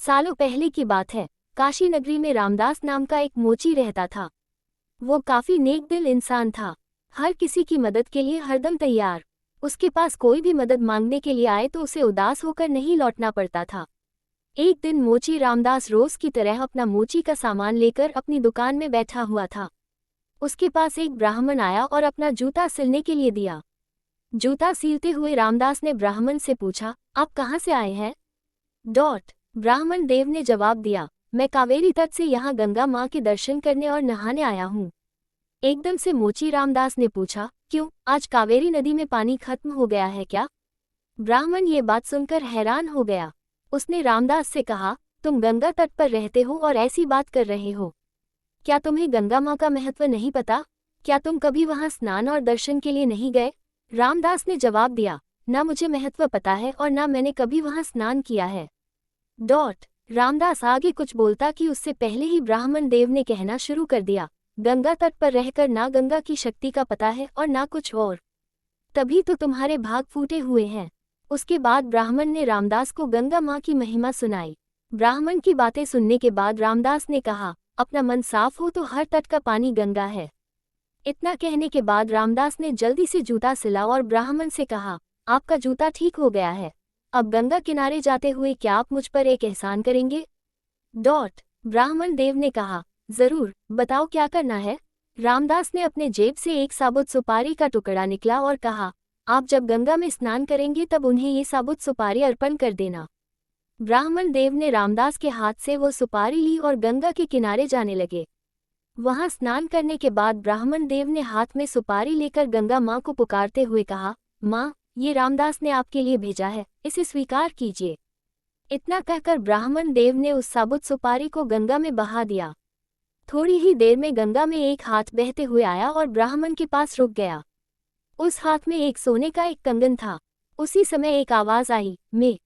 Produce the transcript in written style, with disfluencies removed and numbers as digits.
सालों पहले की बात है। काशी नगरी में रामदास नाम का एक मोची रहता था। वो काफी नेक दिल इंसान था, हर किसी की मदद के लिए हरदम तैयार। उसके पास कोई भी मदद मांगने के लिए आए तो उसे उदास होकर नहीं लौटना पड़ता था। एक दिन मोची रामदास रोज की तरह अपना मोची का सामान लेकर अपनी दुकान में बैठा हुआ था। उसके पास एक ब्राह्मण आया और अपना जूता सिलने के लिए दिया। जूता सीलते हुए रामदास ने ब्राह्मण से पूछा, आप कहाँ से आए हैं? ब्राह्मण देव ने जवाब दिया, मैं कावेरी तट से यहाँ गंगा माँ के दर्शन करने और नहाने आया हूँ। एकदम से मोची रामदास ने पूछा, क्यों, आज कावेरी नदी में पानी खत्म हो गया है क्या? ब्राह्मण ये बात सुनकर हैरान हो गया। उसने रामदास से कहा, तुम गंगा तट पर रहते हो और ऐसी बात कर रहे हो। क्या तुम्हें गंगा माँ का महत्व नहीं पता? क्या तुम कभी वहाँ स्नान और दर्शन के लिए नहीं गए? रामदास ने जवाब दिया, ना मुझे महत्व पता है और ना मैंने कभी वहाँ स्नान किया है। रामदास आगे कुछ बोलता कि उससे पहले ही ब्राह्मण देव ने कहना शुरू कर दिया, गंगा तट पर रहकर ना गंगा की शक्ति का पता है और ना कुछ और, तभी तो तुम्हारे भाग फूटे हुए हैं। उसके बाद ब्राह्मण ने रामदास को गंगा माँ की महिमा सुनाई। ब्राह्मण की बातें सुनने के बाद रामदास ने कहा, अपना मन साफ हो तो हर तट का पानी गंगा है। इतना कहने के बाद रामदास ने जल्दी से जूता सिला और ब्राह्मण से कहा, आपका जूता ठीक हो गया है। अब गंगा किनारे जाते हुए क्या आप मुझ पर एक एहसान करेंगे? ब्राह्मण देव ने कहा, जरूर, बताओ क्या करना है। रामदास ने अपने जेब से एक साबुत सुपारी का टुकड़ा निकला और कहा, आप जब गंगा में स्नान करेंगे तब उन्हें ये साबुत सुपारी अर्पण कर देना। ब्राह्मण देव ने रामदास के हाथ से वो सुपारी ली और गंगा के किनारे जाने लगे। वहां स्नान करने के बाद ब्राह्मण देव ने हाथ में सुपारी लेकर गंगा माँ को पुकारते हुए कहा, माँ, ये रामदास ने आपके लिए भेजा है, इसे स्वीकार कीजिए। इतना कहकर ब्राह्मण देव ने उस साबुत सुपारी को गंगा में बहा दिया। थोड़ी ही देर में गंगा में एक हाथ बहते हुए आया और ब्राह्मण के पास रुक गया। उस हाथ में एक सोने का एक कंगन था। उसी समय एक आवाज आई, मैं।